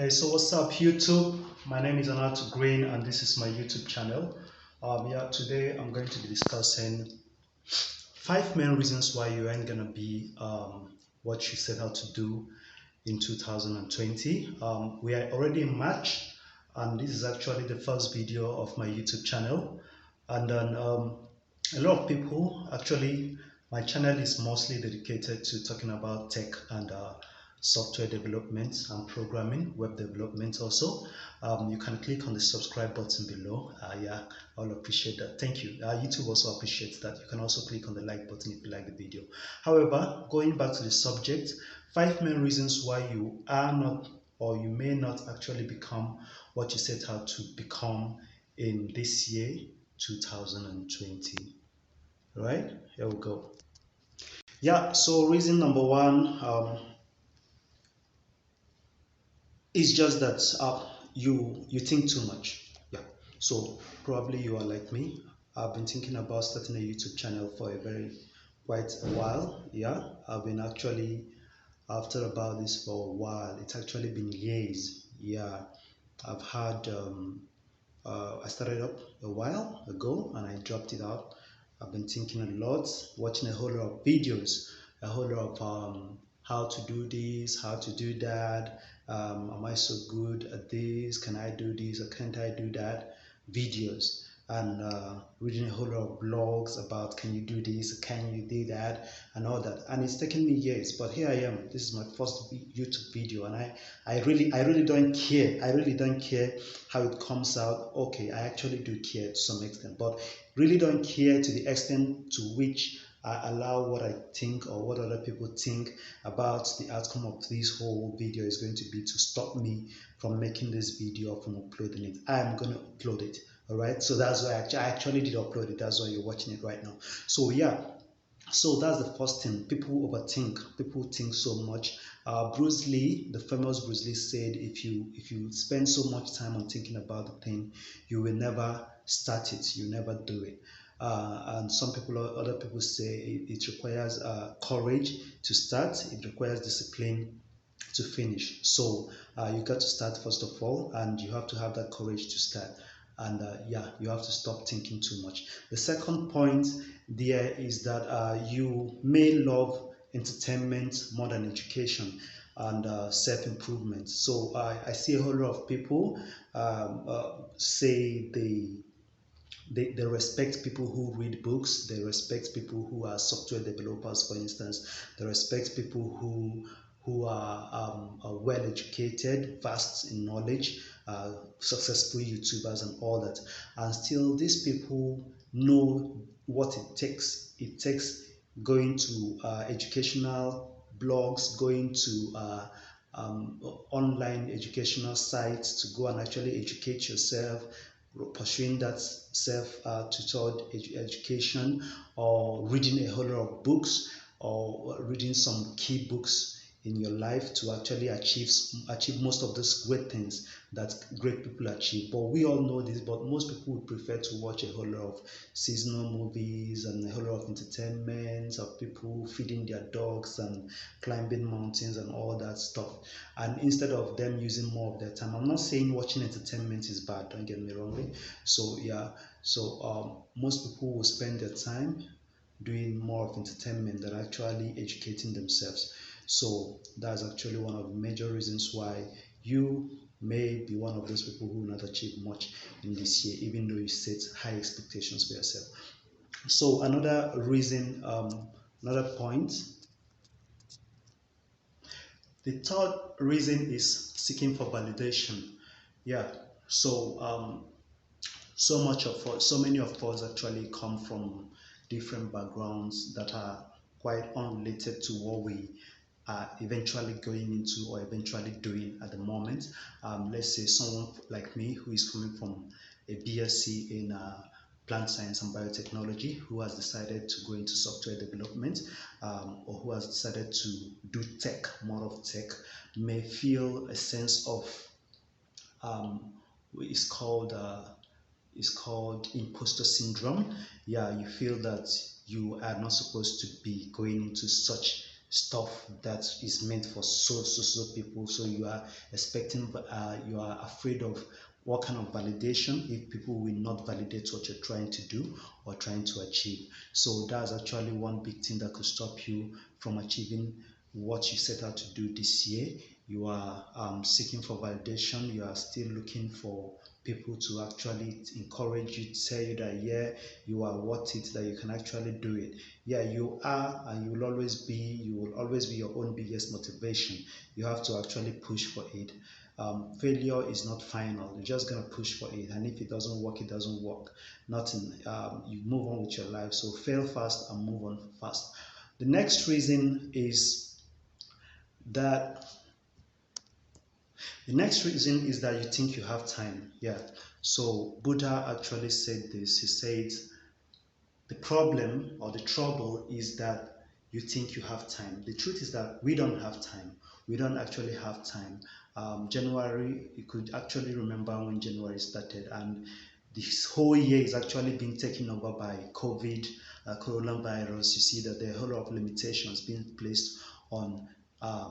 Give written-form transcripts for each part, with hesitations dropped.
Hey, so what's up, YouTube? My name is Anatu Green, and this is my YouTube channel. Today I'm going to be discussing 5 main reasons why you ain't gonna be what you set out to do in 2020. We are already in March, and this is actually the first video of my YouTube channel. And then a lot of people actually, my channel is mostly dedicated to talking about tech and software development and programming, web development also. You can click on the subscribe button below. I'll appreciate that. Thank you. YouTube also appreciates that. You can also click on the like button if you like the video. However, going back to the subject, 5 main reasons why you are not or you may not actually become what you set out to become in this year, 2020. Right? Here we go. So reason number one, it's just that you think too much. So probably you are like me. I've been thinking about starting a YouTube channel for a very quite a while. I've been actually after about this for a while. It's actually been years. I've had I started up a while ago and I dropped it out. I've been thinking a lot, watching a whole lot of videos, a whole lot of how to do this, how to do that. Am I so good at this? Can I do this or can't I do that? Videos and reading a whole lot of blogs about can you do this, can you do that, and all that. And it's taken me years, but here I am. This is my first YouTube video, and I really don't care. I really don't care how it comes out. Okay, I actually do care to some extent, but really don't care to the extent to which I allow what I think or what other people think about the outcome of this whole video is going to be to stop me from making this video or from uploading it. I am going to upload it. All right, so that's why I actually did upload it. That's why you're watching it right now. So so that's the first thing. People overthink. People think so much. Bruce Lee, the famous Bruce Lee, said if you spend so much time on thinking about the thing, you will never start it. You never do it. And other people say it requires courage to start. It requires discipline to finish. So you got to start first of all, and you have to have that courage to start. And you have to stop thinking too much. The second point there is that you may love entertainment more than education and self-improvement. So I see a whole lot of people say they respect people who read books. They respect people who are software developers, for instance. They respect people who are well educated, vast in knowledge, successful YouTubers and all that. And still, these people know what it takes. It takes going to educational blogs, going to online educational sites to go and actually educate yourself, pursuing that self-tutored education, or reading a whole lot of books, or reading some key books in your life to actually achieve most of those great things that great people achieve. But we all know this, but most people would prefer to watch a whole lot of seasonal movies and a whole lot of entertainment of people feeding their dogs and climbing mountains and all that stuff, and instead of them using more of their time. I'm not saying watching entertainment is bad, don't get me wrongly. Most people will spend their time doing more of entertainment than actually educating themselves. So that's actually one of the major reasons why you may be one of those people who will not achieve much in this year, even though you set high expectations for yourself. So another reason, another point, the third reason is seeking for validation. Yeah. So so many of us actually come from different backgrounds that are quite unrelated to what we are eventually going into or eventually doing at the moment. Let's say someone like me who is coming from a BSc in plant science and biotechnology, who has decided to go into software development, or who has decided to do tech, more of tech, may feel a sense of it's called imposter syndrome. You feel that you are not supposed to be going into such stuff that is meant for so people. So you are expecting, you are afraid of what kind of validation if people will not validate what you're trying to do or trying to achieve. So that's actually one big thing that could stop you from achieving what you set out to do this year. You are seeking for validation. You are still looking for people to actually encourage you, tell you that yeah, you are worth it, that you can actually do it. Yeah, you are, and you will always be your own biggest motivation. You have to actually push for it. Failure is not final. You're just gonna push for it, and if it doesn't work, it doesn't work. Nothing. You move on with your life. So fail fast and move on fast. The next reason is that that you think you have time. Yeah. So Buddha actually said this. He said the problem or the trouble is that you think you have time. The truth is that we don't have time. We don't actually have time. January, you could actually remember when January started, and this whole year is actually being taken over by COVID, coronavirus. You see that there are a whole lot of limitations being placed on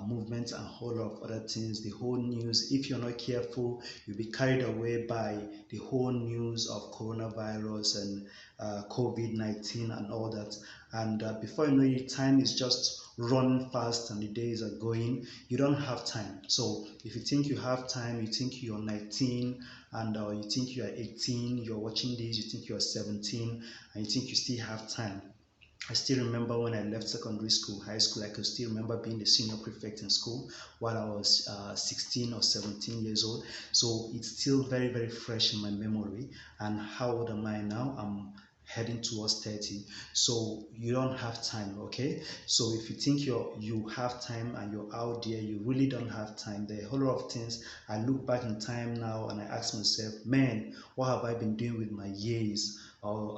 movements and a whole lot of other things. The whole news, if you're not careful, you'll be carried away by the whole news of coronavirus and COVID-19 and all that. And before you know it, time is just running fast and the days are going. You don't have time. So if you think you have time, you think you're 19 and you think you're 18, you're watching this, you think you're 17 and you think you still have time. I still remember when I left secondary school, high school, I could still remember being the senior prefect in school while I was 16 or 17 years old. So it's still very, very fresh in my memory. And how old am I now? I'm heading towards 30. So you don't have time, okay? So if you think you have time and you're out there, you really don't have time. There are a whole lot of things. I look back in time now and I ask myself, man, what have I been doing with my years? Or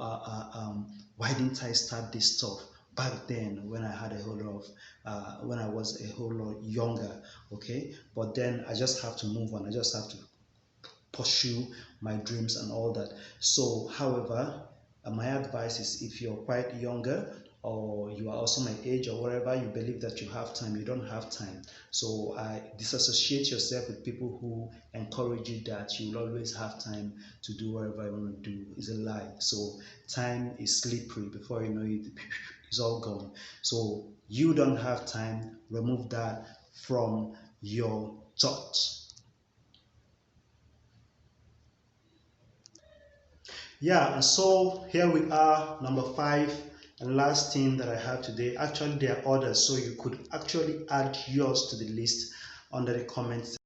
why didn't I start this stuff back then when I had a whole lot of when I was a whole lot younger? Okay, but then I just have to move on. I just have to pursue my dreams and all that. So, however, my advice is if you're quite younger or you are also my age or whatever, you believe that you have time, you don't have time. So disassociate yourself with people who encourage you that you will always have time to do whatever you want to do. Is a lie. So time is slippery. Before you know it, it's all gone. So you don't have time. Remove that from your thoughts. Yeah, and so here we are, number five, and last thing that I have today. Actually, there are others, so you could actually add yours to the list under the comments.